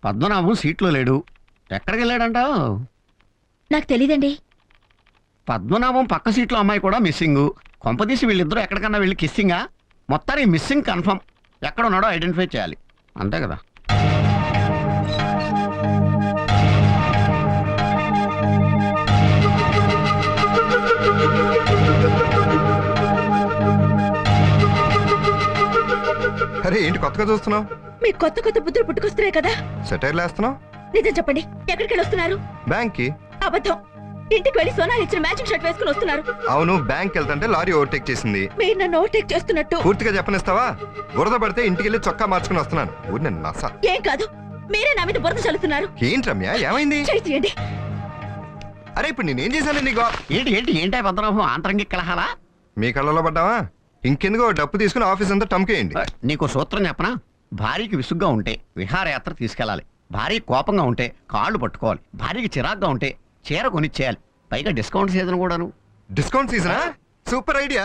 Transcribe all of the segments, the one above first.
పద్మనాభం సీట్లో లేడు. ఎక్కడికి వెళ్ళాడంటావు? నాకు తెలీదండి. పద్మనాభం పక్క సీట్లో అమ్మాయి కూడా మిస్సింగ్. కొంపదీసి వీళ్ళిద్దరూ ఎక్కడికన్నా వెళ్ళి కిస్సింగా? మొత్తానికి మిస్సింగ్ కన్ఫర్మ్. ఎక్కడ ఉన్నాడో ఐడెంటిఫై చేయాలి, అంతే కదా. అరే ఏంటి కొత్తగా చూస్తున్నావు? మీ కొత్త కొత్త బుద్ధులు పుట్టుకొస్తున్నాయి కదా. సెటైర్లు వేస్తున్నావు? నిజం చెప్పండి, ఎక్కడికి వెళ్ళి వస్తున్నారు? బ్యాంక్ కి. అబద్ధం. ఇంటికి వెళ్ళి సోనాలి ఇచ్చిన మ్యాచింగ్ షర్ట్ వేసుకుని వస్తున్నారు. అవును, బ్యాంక్ వెళ్తుంటే లారీ ఓవర్టేక్ చేసింది. మీరు నన్ను ఓవర్టేక్ చేస్తున్నట్టు. పూర్తిగా చెప్పనిస్తావా? బురద పడితే ఇంటికి వెళ్ళి చొక్కా మార్చుకుని వస్తున్నాను. ఊరిని నస. ఏం కాదు, మీరే నా మీద బురద చల్లుతున్నారు. ఏంటి రమ్య, ఏమైంది? చేయండి. అరే ఇప్పుడు నేనేం చేశాను నీకు? ఏంటి ఏంటి ఏంటి పద్మనాభం, ఆంతరంగిక కలహాలా? మీ కళ్ళలో పడ్డావా? ఇంకెందుకో డప్పు తీసుకుని ఆఫీస్ అంతా టమ్కేయండి. నీకు సూత్రం చెప్పనా? భార్యకి విసుగ్గా ఉంటే విహారయాత్ర తీసుకెళ్ళాలి. భార్య కోపంగా ఉంటే కాళ్ళు పట్టుకోవాలి. భార్యకి చిరాగ్గా ఉంటే చీర కొనిచ్చేయాలి. పైగా డిస్కౌంట్ సీజన్ కూడాను. డిస్కౌంట్ సీజనా? Super idea.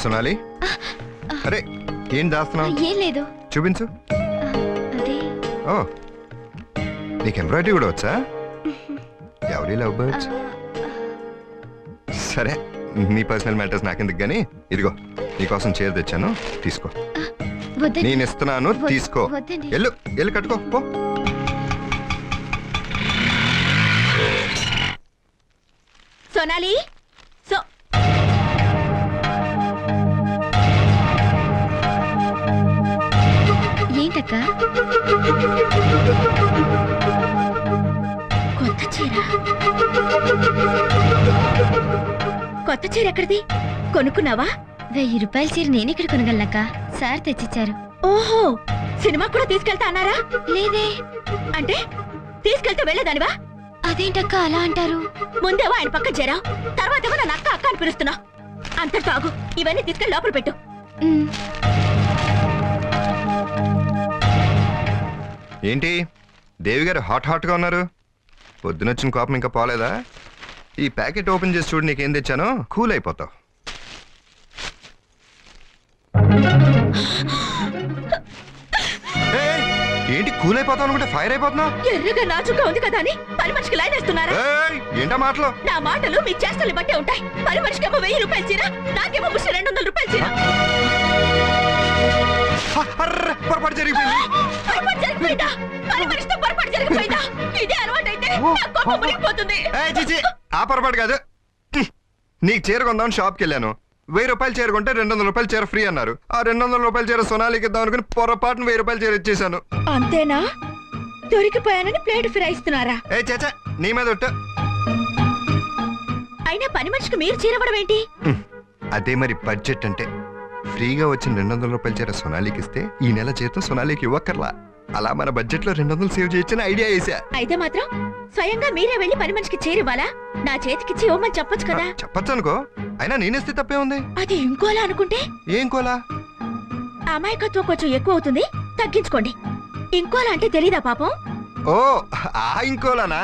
సోనాలి, అరే ఏం దాస్తున్నావు? ఏం లేదు, చూపించు. ఓ, నీకు ఎంబ్రాయిడరీ కూడా వచ్చా? ఎవరి లవ్ బర్డ్స్? సరే, నీ పర్సనల్ మ్యాటర్స్ నాకెందుకు గానీ, ఇదిగో నీకోసం చీర తెచ్చాను, తీసుకో. నేను ఇస్తున్నాను, తీసుకో. ఎల్లు ఎల్లు కట్టుకో పో. సోనాలి, ఏంటక్క? కొత్త చీర. కొత్త చీర ఎక్కడిది? కొనుక్కున్నావా? 1000 రూపాయల చీర నేనెక్కడ కొనగలనక్క? సార్ తెచ్చిచ్చారు. ఓహో, సినిమా కూడా తీసుకెళ్తా అన్నారా? లేదే. అంటే తీసుకెళ్తే వెళ్ళేదానివా? అదేంటక్క అలా అంటారు? ముందేవో ఆయన పక్క చేరా, తర్వాత నన్ను అక్క అక్క అని పిలుస్తున్నా. అంత తాగు, ఇవన్నీ తీసుకెళ్ళి లోపల పెట్టు. ఏంటి దేవి గారు హాట్ గా ఉన్నారు? పొద్దునొచ్చిన కోపం ఇంకా పోలేదా? ఈ ప్యాకెట్ ఓపెన్ చేసి చూడు, నీకేం తెచ్చానో. కూల్ అయిపోతావు. ఏంటి కూల్ అయిపోతావు అనుకుంటే ఫైర్ అయిపోతున్నావు? ఎర్రగా నాచుగా ఉంది కదా అని పని మనిషికి లైన్ వేస్తున్నారా? ఏంటా మాటలు? నా మాటలు మీ చేష్టలు బట్టే ఉంటాయి. పని మనిషికేమో 1000 రూపాయలు చీర, నాకేమో 200 రూపాయలు చీర. పొరపాటు జరిగిపోయింది. ఇదే అలవాటైతే మునిగిపోతుంది. ఆ పొరపాటు కాదు. నీకు చీర కొందామని షాప్కి వెళ్ళాను. 1000 రూపాయలు చీర కొంటే 200 రూపాయలు చీర ఫ్రీ అన్నారు. ఆ 200 రూపాయల చీర సోనాలికి ఇద్దాం అనుకుని పొరపాటున 1000 రూపాయలు చీర ఇచ్చేసాను. అంతేనా? దొరికిపోయానని ప్లేట్ ఫిరాయిస్తున్నారా? చేచా, నీ మీద ఒట్టు. అయినా పని మనిషికి మీరు చీర ఇవ్వడం ఏంటి? అదే మరి బడ్జెట్ అంటే. ఫ్రీగా వచ్చిన 200 రూపాయల చీర సోనాలికి ఇస్తే ఈ నెల జీతం సోనాలికి ఇవ్వక్కర్లా. అలా మన బడ్జెట్ లో 200 సేవ్ చేయొచ్చని ఐడియా వేసా. అయితే మాత్రం స్వయంగా మీరే వెళ్ళి పని మనిషికి చేరివ్వాలా? నా చేతికిచ్చి ఇవ్వమని చెప్పొచ్చు కదా. చెప్పచ్చు అనుకో, అయినా నేనేస్తే తప్పే ఉంది. అది ఇంకోలా అనుకుంటే? ఏం కోలా? అమాయకత్వం కొంచెం ఎక్కువ అవుతుంది, తగ్గించుకోండి. ఇంకోలా అంటే తెలీదా పాపం? ఓ, ఆ ఇంకోలానా?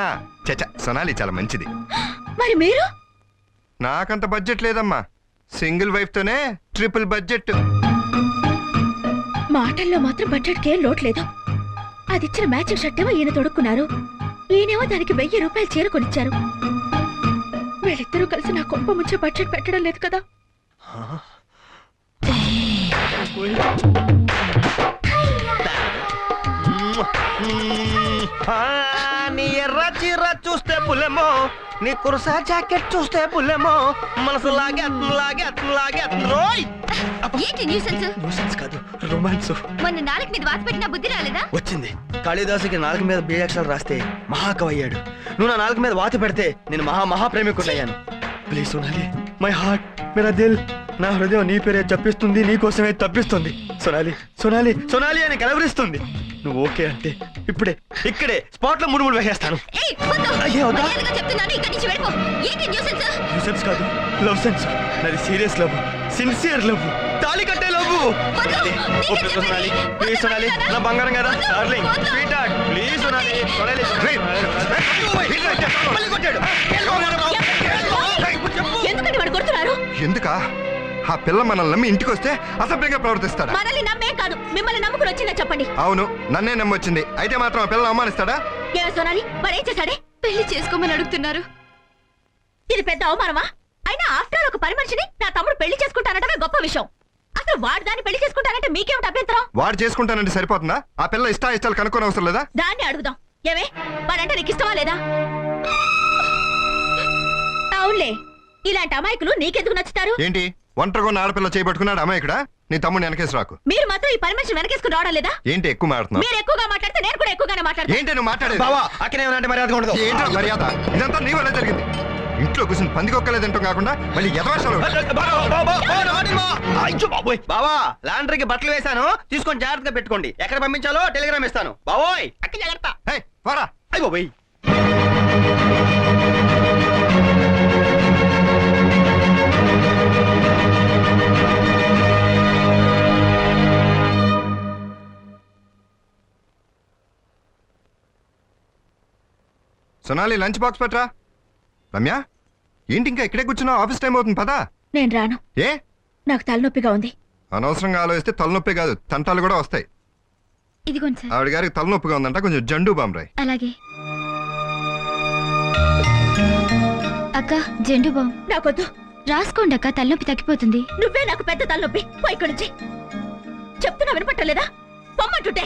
చచ్చా, సోనాలి చాలా మంచిది. మరి మీరు? నాకంత బడ్జెట్ లేదమ్మా. సింగిల్ వైఫ్ తోనే ట్రిపుల్ బడ్జెట్. మాటల్లో మాత్రం బడ్జెట్ కే లోటు లేదు. అది ఇచ్చిన మ్యాచింగ్ షర్ట్ ఏమో ఈయన తొడుక్కున్నారు, ఈయనేమో దానికి 1000 రూపాయలు చీర కొనిచ్చారు. వీళ్ళిద్దరూ కలిసి నా కొంప ముంచే బడ్జెట్ పెట్టడం లేదు కదా. నీ ఎర్ర చీర చూస్తే పులేమో, నీ కుర్సా జాకెట్ చూస్తే పులేమో, మనసు లాగే రోయ్. ఏంటి న్యూసెన్స్? న్యూసెన్స్ కాదు, రొమాన్స్. మొన్న నాలుగు మీద వాత పెట్టిన బుద్ధి రాలేదా? వచ్చింది. కాళిదాసుకి 4 మీద బీజాక్షరాలు రాస్తే మహాకవి అయ్యాడు. నువ్వు నా 4 మీద వాత పెడితే నేను మహాప్రేమికుడయ్యాను. ప్లీజ్ సోనాలి, మై హార్ట్, మేరా దిల్, నా హృదయం నీ పేరే చెప్పిస్తుంది, నీ కోసమే తప్పిస్తుంది. సోనాలి అని కలవరిస్తుంది. నువ్వు ఓకే అంటే ఇక్కడే స్పాట్ లో 3 వేసేస్తాను. న్యూసెన్స్ కాదు, లవ్ సెన్స్. నాది సీరియస్ లవ్, సిన్సియర్ లవ్, తాళి కట్టే లవ్. సోనాలి, ఒప్పించు సోనాలి. ప్లీజ్ సోనాలి, నా బంగారం కదా darling, sweet heart, please Sonali. Sonali, మళ్ళీ కొట్టాడు. ఎందుకండి వాడు కొడుతున్నారు? ఎందుకా ఆ పిల్ల మనల్ని నమ్మి ఇంటికి వస్తే అసభ్యంగా ప్రవర్తిస్తాడా? మనల్ని నమ్మేం కాదు, మిమ్మల్ని నమ్ముకుని వచ్చిందా చెప్పండి. అవును, నన్నే నమ్మొచ్చింది. అయితే మాత్రం ఆ పిల్లలు అవమానిస్తాడా? ఏ సోనాలి, వాడేం చేశాడే? పెళ్లి చేసుకోమని అడుగుతున్నారు. ఇది పెద్ద అవమానమా? అయినా ఆఫ్టర్ ఒక పని మనిషిని నా తమ్ముడు పెళ్లి చేసుకుంటానటమే గొప్ప విషయం. అసలు వాడు దాన్ని పెళ్లి చేసుకుంటానంటే మీకేమిటి అభ్యంతరం? వాడు చేసుకుంటానంటే సరిపోతుందా? ఆ పిల్ల ఇష్టాలు కనుక్కోని అవసరం లేదా? దాన్ని అడుగుదాం. ఏమే, వాడంటే నీకు ఇష్టమా లేదా? అవునులే, ఇలాంటి అమాయకులు నీకెందుకు నచ్చుతారు? ఏంటి ఒంటరిగా ఉన్న ఆడపిల్ల చేయబట్టుకున్నాడు అమ్మాయి ఇక్కడ? నీ తమ్ముడు వెనకేసి రాకు. మీరు మాత్రం ఈ పని మనిషిని వెనకేసుకుని రావడం లేదా? ఏంటి ఎక్కువ మాట్లాడుతున్నావు? మీరు ఎక్కువగా మాట్లాడితే నేను కూడా ఎక్కువగానే మాట్లాడతాను. ఏంటి నువ్వు మాట్లాడేది? బావా అక్కడే ఉన్నట్టు మర్యాద ఉండదు. ఏంటో మర్యాద? ఇదంతా నీ వల్ల జరిగింది. ఇంట్లో కూర్చొని పందికొక్కలేదంటాం కాకుండా మళ్ళీ ఎదవాశాలు. బావా లాండ్రీకి బట్టలు వేశాను, తీసుకొని జాగ్రత్తగా పెట్టుకోండి. ఎక్కడ పంపించాలో టెలిగ్రామ్ ఇస్తాను. బావోయ్ అక్క జాగ్రత్త. పోరా. అయ్యో బాయ్. సొనాలి, లంచ్ బాక్స్ పట్రా. రమ్య, ఏంటి ఇంకా ఇక్కడే కూర్చున్నావు? ఆఫీస్ టైం అవుతుంది, పదా. నేను రాను, ఏ నాకు తలనొప్పిగా ఉంది. అనవసరంగా ఆలోచిస్తే తలనొప్పి కాదు, తంటాలు కూడా వస్తాయి. ఇదిగోండి సార్. ఆవిడ గారికి తలనొప్పిగా ఉందంట, కొంచెం జండు బాంబ్రాయ్. అలాగే. అక్క జెండు బామ్ నాకొద్దు. రాసుకోండి అక్క, తలనొప్పి తగ్గిపోతుంది. నువ్వే నాకు పెద్ద తలనొప్పి. పోయి ఇక్కడి నుంచి. చెప్తున్నా వినపట్టలేదా? పొమ్మంటుంటే.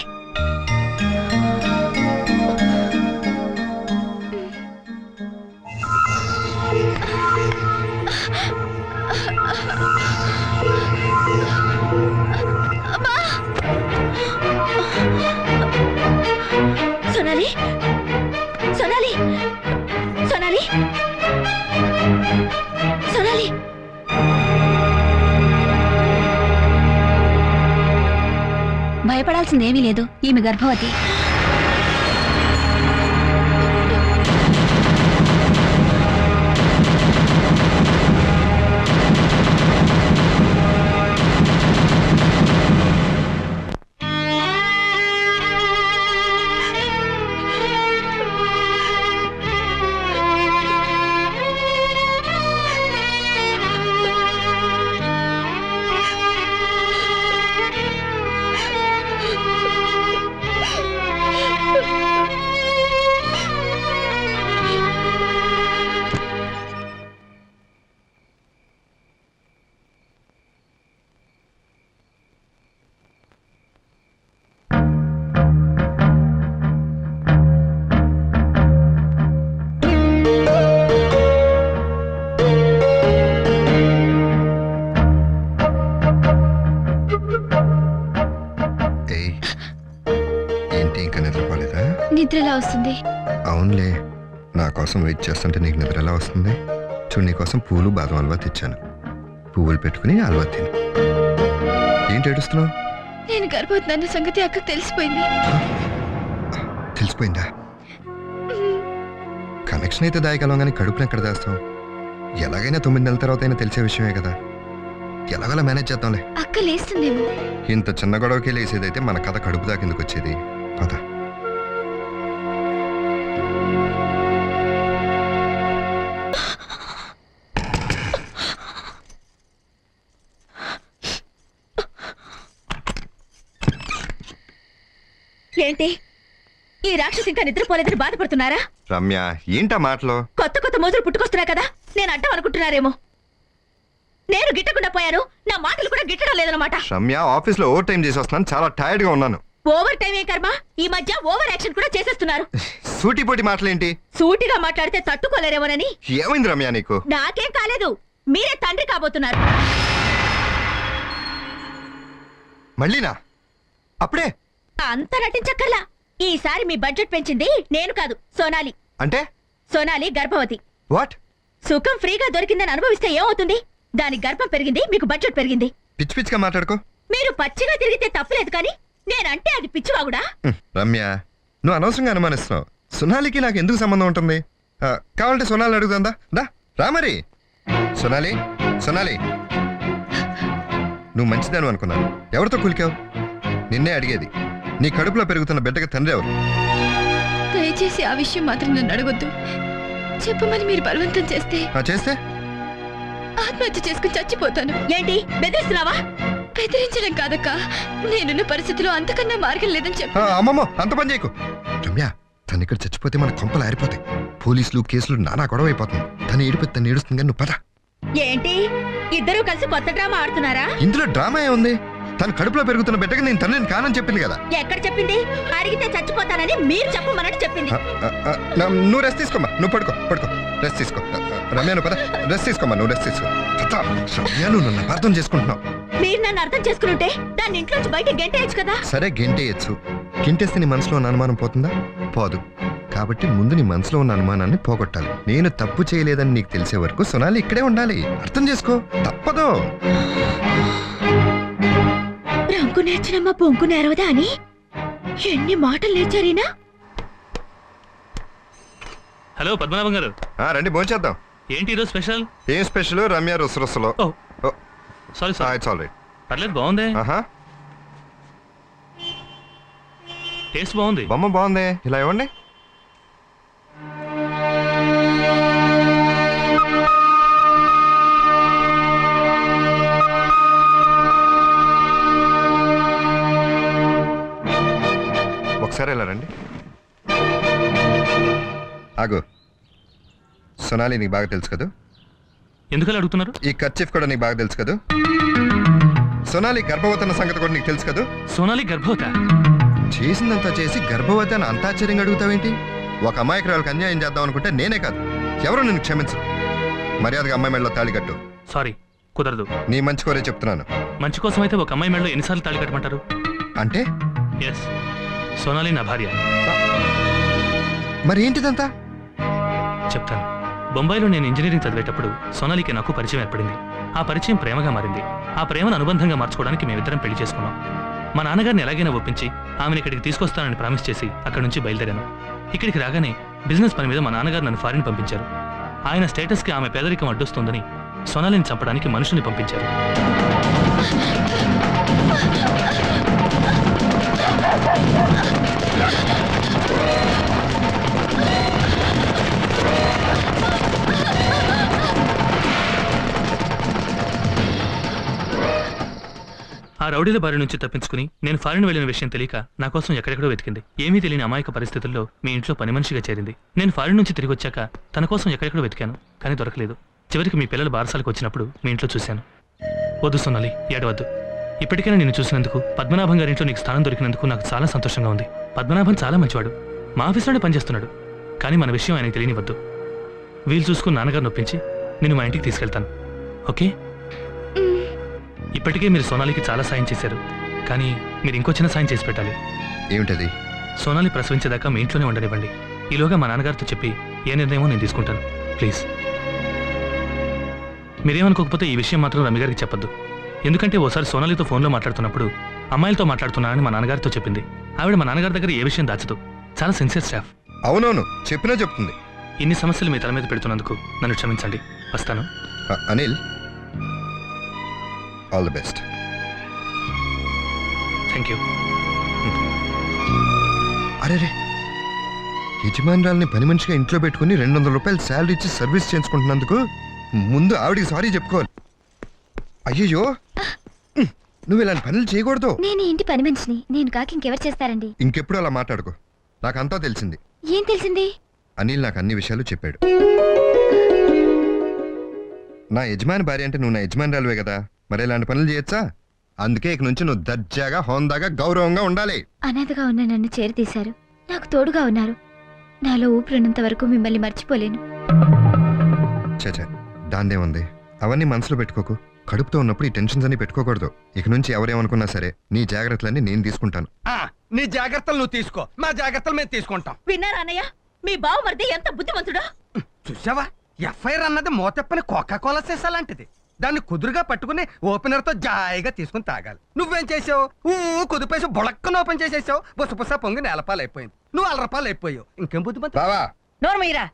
సోనాలి, సోనాలి, సోనాలి, సోనాలి. భయపడాల్సిందేమీ లేదు, ఈమె గర్భవతి. ఏంటి ఇంకా నిద్రపోలేదా? నిద్ర ఎలా వస్తుంది? అవునులే, నా కోసం వెయిట్ చేస్తుంటే నీకు నిద్ర ఎలా వస్తుంది? చూడు, నీ కోసం పూలు బాదం హల్వా తెచ్చాను. పువ్వులు పెట్టుకుని హల్వా తిను. ఏంటి ఏడుస్తున్నావు? నేను గర్భవతి అన్న సంగతి అక్కకు తెలిసిపోయింది. తెలిసిపోయిందా? కనెక్షన్ అయితే దాయగలం, కానీ కడుపుని ఎక్కడ దాస్తాం? ఎలాగైనా 9 నెలల తర్వాత అయినా తెలిసే విషయమే కదా. ఎలాగోలా మేనేజ్ చేద్దాంలే. అక్క లేస్తుందేమో. ఇంత చిన్న గొడవకి లేసేదైతే మన కథ కడుపు దాకా ఎందుకు వచ్చేది? పద. ఏంటి, ఈ రాక్షసి ఇంకా నిద్రపోలేదని బాధపడుతున్నారా? రమ్య, ఏంటా మాటలు? కొత్త కొత్త మోజులు పుట్టుకొస్తున్నా కదా, నేను అడ్డం అనుకుంటున్నారేమో. నేను గిట్టకుండా పోయాను, నా మాటలు కూడా గిట్టడం లేదనమాట. రమ్య, ఆఫీస్ లో ఓవర్ టైం చేసి వస్తున్నాను, చాలా టైర్డ్ గా ఉన్నాను. ఓవర్ టైం ఏ కర్మ, ఈ మధ్య ఓవర్ యాక్షన్ కూడా చేసేస్తున్నారు. సూటిపోటి మాటలేంటి? సూటిగా మాట్లాడితే తట్టుకోలేరేమోనని. ఏమైంది రమ్య నీకు? నాకేం కాలేదు, మీరే తండ్రి కాబోతున్నారు. మళ్ళీనా? అప్పుడే? అంత నటించక్కర్లా. ఈసారి మీ బడ్జెట్ పెంచింది నేను కాదు, సోనాలి. అంటే? సోనాలి గర్భవతి. వాట్? సుఖం ఫ్రీగా దొరికిందని అనుభవిస్తే ఏమవుతుంది? దాని గర్భం పెరిగింది, మీకు బడ్జెట్ పెరిగింది. పిచ్చి పిచ్చిగా మాట్లాడుకో. మీరు పచ్చిగా తిరిగితే తప్పలేదు, కానీ నేనంటే అది పిచ్చివాగుడా? రమ్య, నువ్వు అనవసరంగా అనుమానిస్తున్నావు. సొనాలికి నాకు ఎందుకు సంబంధం ఉంటుంది? కావాలంటే సొనాలి అడుగుదా? దా రా మరి. సొనాలి, సొనాలి, నువ్వు మంచిదాను అనుకున్నాను. ఎవరితో కులికావు? నిన్నే అడిగేది. నీ కడుపులో పెరుగుతున్న బిడ్డకి తండ్రి ఎవరు? దయచేసి ఆ విషయం మాత్రం నన్ను అడగొద్దు. చెప్పమని మీరు బలవంతం చేస్తే చేస్తే ఆత్మహత్య చేసుకుని చచ్చిపోతాను. ఏంటి బెదిరిస్తున్నావా? బెదిరించడం కాదక్క, నేనున్న పరిస్థితిలో అంతకన్నా మార్గం లేదని చెప్పి. అమ్మమ్మో అంత పని చేయకు రమ్య. తను ఇక్కడ చచ్చిపోతే మన కొంపలు ఆరిపోతాయి. పోలీసులు కేసులు నానా గొడవ అయిపోతుంది. తను ఏడిపోతే తను ఏడుస్తుంది కానీ నువ్వు పద. ఏంటి ఇద్దరూ కలిసి కొత్త డ్రామా ఆడుతున్నారా? ఇందులో డ్రామా ఏముంది? తను కడుపులో పెరుగుతున్న బిడ్డకి నేను తండ్రిని కానని చెప్పింది కదా. ఎక్కడ చెప్పింది? అడిగితే చచ్చిపోతానని మీరు చెప్పమన్నట్టు చెప్పింది. నువ్వు రెస్ట్ తీసుకోమ్మా. నువ్వు పడుకో రెస్ట్ తీసుకో. రమ్య నువ్వు పద, రెస్ట్ తీసుకోమ్మా. నువ్వు రెస్ట్ తీసుకో. రమ్య నువ్వు నన్ను అర్థం చేసుకుంటున్నావు. మీరు నన్ను అర్థం చేసుకుంటే దాన్ని ఇంట్లోంచి బయట గెంటేయచ్చు కదా. సరే గెంటేయచ్చు. గెంటేస్తే నీ మనసులో ఉన్న అనుమానం పోతుందా? పోదు. కాబట్టి ముందు నీ మనసులో ఉన్న అనుమానాన్ని పోగొట్టాలి. నేను తప్పు చేయలేదని నీకు తెలిసే వరకు సొనాలి ఇక్కడే ఉండాలి. అర్థం చేసుకో. తప్పదు. రంకు నేర్చినమ్మా పొంకు నేరవదా అని ఎన్ని మాటలు నేర్చారీనా? హలో పద్మనాభం గారు. రండి భోంచేద్దాం. ఏంటి ఈరోజు స్పెషల్? ఏం స్పెషల్? రమ్య రుసరుసలో. Sorry sorry. It's all right. పర్లేదు, బాగుంది. టేస్ట్ బాగుంది. బొమ్మ బాగుంది. ఇలా ఇవ్వండి. ఒకసారి ఇలా రండి. ఆగు. సొనాలి నీకు బాగా తెలుసు కదా? ఎందుకలా అడుగుతున్నారు? ఈ కర్చీఫ్ కూడా నీకు బాగా తెలుసు కదా? సొనాలి గర్భవతి అన్న సంగతి కూడా నీకు తెలుసు కదా? సోనాలి గర్భవత? చేసిందంతా చేసి గర్భవతి అని అంత ఆశ్చర్యంగా అడుగుతావేంటి? ఒక అమాయకురాలకు అన్యాయం చేద్దాం అనుకుంటే నేనే కాదు ఎవరు నిన్ను క్షమించరు. మర్యాదగా అమ్మాయి మెడలో తాళి కట్టు. సారీ, కుదరదు. నీ మంచి కోరే చెప్తున్నాను. మంచి కోసం అయితే ఒక అమ్మాయి మెడలో ఎన్నిసార్లు తాళి కట్టమంటారు? అంటే ఎస్, సోనాలి నా భార్య. మరి ఏంటిదంతా? చెప్తాను. బొంబాయిలో నేను ఇంజనీరింగ్ చదివేటప్పుడు సోనాలికి నాకు పరిచయం ఏర్పడింది. ఆ పరిచయం ప్రేమగా మారింది. ఆ ప్రేమను అనుబంధంగా మార్చుకోవడానికి మేమిద్దరం పెళ్లి చేసుకున్నాం. మా నాన్నగారిని ఎలాగైనా ఒప్పించి ఆమెను ఇక్కడికి తీసుకొస్తానని ప్రామిస్ చేసి అక్కడి నుంచి బయలుదేరాను. ఇక్కడికి రాగానే బిజినెస్ పని మీద మా నాన్నగారు నన్ను ఫారిన్ పంపించారు. ఆయన స్టేటస్కి ఆమె పేదరికం అడ్డొస్తుందని సోనాలిని చంపడానికి మనుషుల్ని పంపించారు. ఆ రౌడీల బారి నుంచి తప్పించుకుని నేను ఫారిన్ వెళ్లిన విషయం తెలియక నా కోసం ఎక్కడెక్కడో వెతికింది. ఏమీ తెలియని అమాయక పరిస్థితుల్లో మీ ఇంట్లో పని మనిషిగా చేరింది. నేను ఫారిన్ నుంచి తిరిగి వచ్చాక తన కోసం ఎక్కడెక్కడో వెతికాను, కానీ దొరకలేదు. చివరికి మీ పిల్లలు బారసాలకు వచ్చినప్పుడు మీ ఇంట్లో చూశాను. వద్దు సోనాలి, ఏడవద్దు. ఇప్పటికైనా నేను చూసినందుకు, పద్మనాభం గారి ఇంట్లో నీకు స్థానం దొరికినందుకు నాకు చాలా సంతోషంగా ఉంది. పద్మనాభం చాలా మంచివాడు, మా ఆఫీస్లోనే పనిచేస్తున్నాడు. కానీ మన విషయం ఆయనకు తెలియనివద్దు. వీలు చూసుకుని నాన్నగారు నొప్పించి నేను మా ఇంటికి తీసుకెళ్తాను, ఓకే? ఇప్పటికే మీరు సోనాలికి చాలా సాయం చేశారు, కానీ మీరు ఇంకో చిన్న సాయం చేసి పెట్టాలి. ఏమిటది? సోనాలి ప్రసవించేదాకా మీ ఇంట్లోనే ఉండనివ్వండి. ఈలోగా మా నాన్నగారితో చెప్పి ఏ నిర్ణయమో నేను తీసుకుంటాను, ప్లీజ్. మీరేమనుకోకపోతే ఈ విషయం మాత్రం రమ్య గారికి చెప్పొద్దు. ఎందుకంటే ఓసారి సోనాలితో ఫోన్లో మాట్లాడుతున్నప్పుడు అమ్మాయిలతో మాట్లాడుతున్నానని మా నాన్నగారితో చెప్పింది. ఆవిడ మా నాన్నగారి దగ్గర ఏ విషయం దాచదు. చాలా సిన్సియర్ స్టాఫ్. అవునవును, చెప్పినా చెప్తుంది. ఇన్ని సమస్యలు మీ తల మీద పెడుతున్నందుకు నన్ను క్షమించండి. వస్తాను. Anil, all the best. Thank you. అరే రే, యజమానురాల్ని పని మనిషిగా ఇంట్లో పెట్టుకుని 200 రూపాయలు శాలరీ ఇచ్చి సర్వీస్ చేయించుకుంటున్నందుకు ముందు ఆవిడికి సారీ చెప్పుకోవాలి. అయ్యయ్యో, నువ్వు ఇలాంటి పనులు చేయకూడదు. నేను ఇంటి పని మనిషిని, నేను కాక ఇంకెవరు చేస్తారండి? ఇంకెప్పుడు అలా మాట్లాడుకో. నాకంతా తెలిసింది. ఏం తెలిసింది? అనిల్ నాకు అన్ని విషయాలు చెప్పాడు. నా యజమాని భార్య అంటే నువ్వు నా యజమానురాలువే కదా, మరి ఇలాంటి పనులు చేయొచ్చా? అందుకే ఇక నుంచి నువ్వు దర్జాగా, హోందాగా, గౌరవంగా ఉండాలి. అనాథగా ఉన్న నన్ను చేరతీశారు, నాకు తోడుగా ఉన్నారు. నాలో ఊపిరినంత వరకు మిమ్మల్ని మర్చిపోలేను. చచా, దాందేముంది? అవన్నీ మనసులో పెట్టుకోకు. కడుపుతో ఉన్నప్పుడు ఈ టెన్షన్స్ అన్ని పెట్టుకోకూడదు. ఇక నుంచి ఎవరేమనుకున్నా సరే నీ జాగ్రత్తలన్నీ నేను తీసుకుంటాను. నీ జాగ్రత్తలు నువ్వు తీసుకో, మా జాగ్రత్తలు మేము తీసుకుంటాం. విన్నారా అన్నయ్య? మీ బావమరిది ఎంత బుద్ధిమంతుడో. చూసావా, ఎఫ్ఐఆర్ అన్నది మోతెప్పని కోకా కోలా సీసా లాంటిది. దాన్ని కుదురుగా పట్టుకుని ఓపెనర్ తో జాయిగా తీసుకుని తాగాలి. నువ్వేం చేసావు? కుదిపేసి బుళక్కను ఓపెన్ చేసేసావు. బుసబుస పొంగి నేలపాలు అయిపోయింది. నువ్వు 100 రూపాయలు అయిపోయావు. ఇంకేం బుద్ధిమంత. బావా, నోర్మయ్యరా.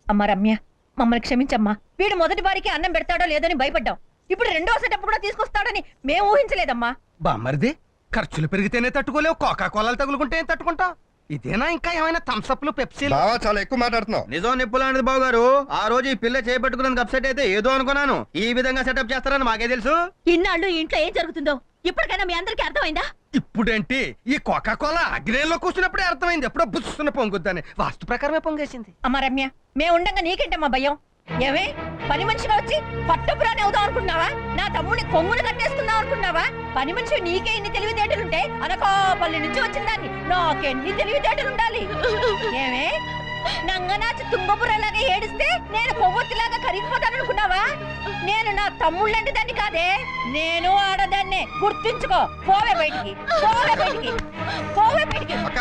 అమ్మ రమ్య, మమ్మల్ని క్షమించమ్మా. వీడు మొదటి వారికి అన్నం పెడతాడో లేదని భయపడ్డాం. ఇప్పుడు రెండో సెటప్ కూడా తీసుకొస్తాడని మేము ఊహించలేదమ్మా. బామ్మరిది ఖర్చులు పెరిగితేనే తట్టుకోలేవు, కోకా కోలాలు తగులుకుంటే ఏం తట్టుకుంటావు? ఇదేనా ఇంకా ఏమైనా థమ్స్అప్లు పెప్సీలు? బావా చాలా ఎక్కువ మాట్లాడుతున్నావు. నిజం నిప్పులాంటిది బాబు గారు. ఆ రోజు ఈ పిల్ల చేపట్టుకున్నందుకు అప్సెట్ అయితే ఏదో అనుకున్నాను. ఈ విధంగా సెటప్ చేస్తారని మాకే తెలుసు. ఇన్నాళ్ళు ఈ ఇంట్లో ఏం జరుగుతుందో ఇప్పటికైనా మీ అందరికీ అర్థమైందా? ఇప్పుడేంటి ఈ కోకా కోలా అగ్నేయంలో కూర్చున్నప్పుడే అర్థమైంది, ఎప్పుడో బుస్సున్న పొంగుద్దని. వాస్తు ప్రకారమే పొంగేసింది. అమ్మ రమ్య, మేము ఉండగా నీకేంటమ్మా భయం? ఏమే పని మనిషిగా వచ్చి పట్టపురాని అవుదాం అనుకున్నావా? నా తమ్ముడిని కొంగును కట్టేసుకుందాం అనుకున్నావా? పని మనిషి నీకే ఇన్ని తెలివితేటలుంటే అనకాపల్లి నుంచి వచ్చిన దాన్ని నాకెన్ని తెలివితేటలు ఉండాలి? ఏమే నంగనాచి తుంగపురలాగా ఏడిస్తే నేను కొవ్వొత్తిలాగా కరిగిపోతాననుకున్నావా? నేను నా తమ్ముళ్ళంటి దాన్ని కాదే, నేను ఆడదాన్నే. గుర్తుంచుకో. పోవే బయటికి, పోవే బయటికి, పోవే బయటికి, అక్క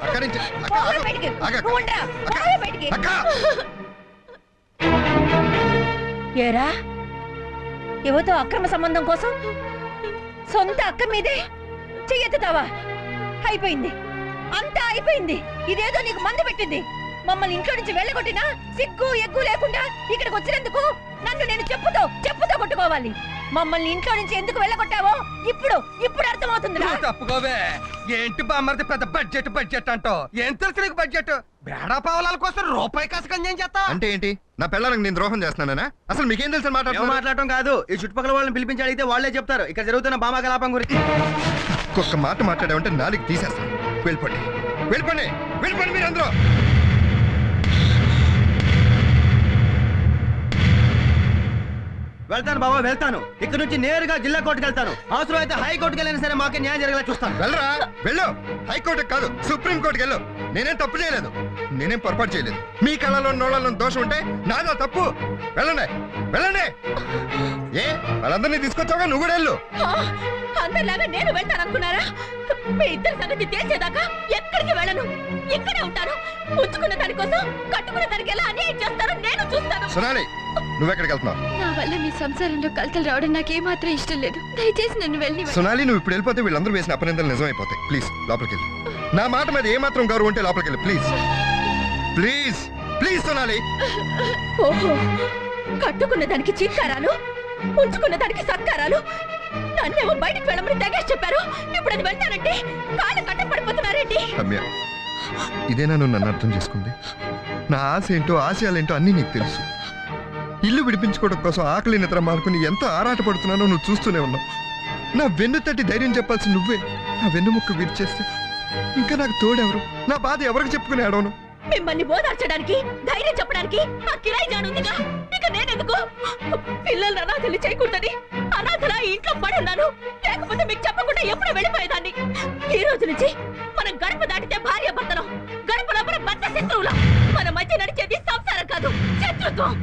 అక్కడి నుంచి అక్క, పోవే ఆగు. బయటికి. ఆగు అక్క. నువ్వు ఉండరా, పోవే బయటికి. అక్క ఏరా యువతో అక్రమ సంబంధం కోసం సొంత అక్క మీదే చెయ్యెత్తుతావా? అయిపోయింది, అంతా అయిపోయింది. ఇదేదో నీకు మందు పెట్టింది. మమ్మల్ని ఇంట్లో నుంచి వెళ్ళగొట్టినా సిగ్గు ఎగ్గు లేకుండా ఇక్కడికి వచ్చినందుకు నన్ను నేను చెప్పుతో కొట్టుకోవాలి. మమ్మల్ని ఇంట్లో నుంచి ఎందుకు వెళ్ళగొట్టావో ఇప్పుడు అర్థమవుతుందిరా. నువ్వు తప్పుకోవే. ఏంటి బామ్మరిది పెద్ద బడ్జెట్ అంటావు? ఏం తెలుసు నీకు బడ్జెట్? బేడా పావలాల కోసం రూపాయి కాసుకొని ఏం చేస్తా? అంటే ఏంటి? నా పిల్లలకు నేను ద్రోహం చేస్తున్నానా? అసలు మీకేం తెలుసు ఏం మాట్లాడటం కాదు. ఈ చుట్టుపక్కల వాళ్ళని పిలిపించి అడిగితే వాళ్ళే చెప్తారు ఇక్కడ జరుగుతున్న బామా కలాపం గురించి. ఒక్క మాట మాట్లాడామంటే నాలుగు తీసేస్తాను. వెళ్ళిపోండి వెళ్ళిపోండి వెళ్ళిపోండి మీరందరూ. వెళ్తాను బాబా, వెళ్తాను. ఇక్కడ నుంచి నేరుగా జిల్లా కోర్టుకు వెళ్తాను. అవసరం అయితే హైకోర్టుకి వెళ్ళినా సరే మాకే న్యాయం జరిగేలా చూస్తాను. వెళ్ళరా వెళ్ళు. హైకోర్టుకి కాదు, సుప్రీం కోర్టుకి వెళ్ళు. నేనేం తప్పు చేయలేదు, నేనేం పొరపాటు చేయలేదు. మీ కళలో నోళ్ళలో దోషం ఉంటే నాదా తప్పు. వెళ్ళండి వెళ్ళండి. ఏ వాళ్ళందరినీ తీసుకొచ్చావుగా, నువ్వు కూడా వెళ్ళు. అందరిలాగా నేను వెళ్తాననుకున్నారా? మీ ఇద్దరి సంగతి తేల్చేదాకా ఎక్కడికి వెళ్ళను, ఇక్కడే ఉంటాను. ఉంచుకున్న దానికోసం కట్టుకున్న దానికి ఎలా అన్యాయం చేస్తారో నేను చూస్తాను. సునాలి, నువ్వెక్కడికి వెళ్తున్నావు? నా వల్ల మీ సంసారంలో కలతలు రావడం నాకేమాత్రం ఇష్టం లేదు. దయచేసి నన్ను వెళ్ళి సునాలి, నువ్వు ఇప్పుడు వెళ్ళిపోతే వీళ్ళందరూ వేసిన అపనిందలు నిజమైపోతాయి. ప్లీజ్ లోపలికి వెళ్ళు. నా మాట మీద ఏమాత్రం గౌరవం ఉంటే లోపలికి వెళ్ళు. Please please please Sunali. ఓహో, కట్టుకున్న దానికి చిత్కారాలు, ఉంచుకున్న దానికి సత్కారాలు. నన్నేమో బయటికి వెళ్ళమని తెగేసి చెప్పారు. ఇప్పుడు అది వెళ్తానంటే కాళ్ళు కట్టపడిపోతున్నారేంటి? రమ్య, ఇదేనా నువ్వు నన్ను అర్థం చేసుకుంది? నా ఆశ ఏంటో ఆశయాలేంటో అన్నీ నీకు తెలుసు. ఇల్లు విడిపించుకోవడం కోసం ఆకలి నిద్ర మానుకుని ఎంతో ఆరాటపడుతున్నానో నువ్వు చూస్తూనే ఉన్నావు. నా వెన్ను తట్టి ధైర్యం చెప్పాల్సి నువ్వే నా వెన్నుముక్క విరిచేస్తే ఇంకా నాకు తోడెవరు? నా బాధ ఎవరికి చెప్పుకుని ఆడవను? మిమ్మల్ని ఓదార్చడానికి, ధైర్యం చెప్పడానికి ఆ కిరాయి జానుందిగా. ఇక నేనెందుకు? పిల్లలు అనాథలు చేయకూడదని అనాథలా ఇంట్లో పడి ఉన్నాను. లేకపోతే మీకు చెప్పకుండా ఎప్పుడో వెళ్ళిపోయేదాన్ని. ఈ రోజు నుంచి మనం గడప దాటితే భార్య భర్తలం, గడప లోపల భర్త శత్రువులం. మన మధ్య నడిచేది సంసారం కాదు, శత్రుత్వం.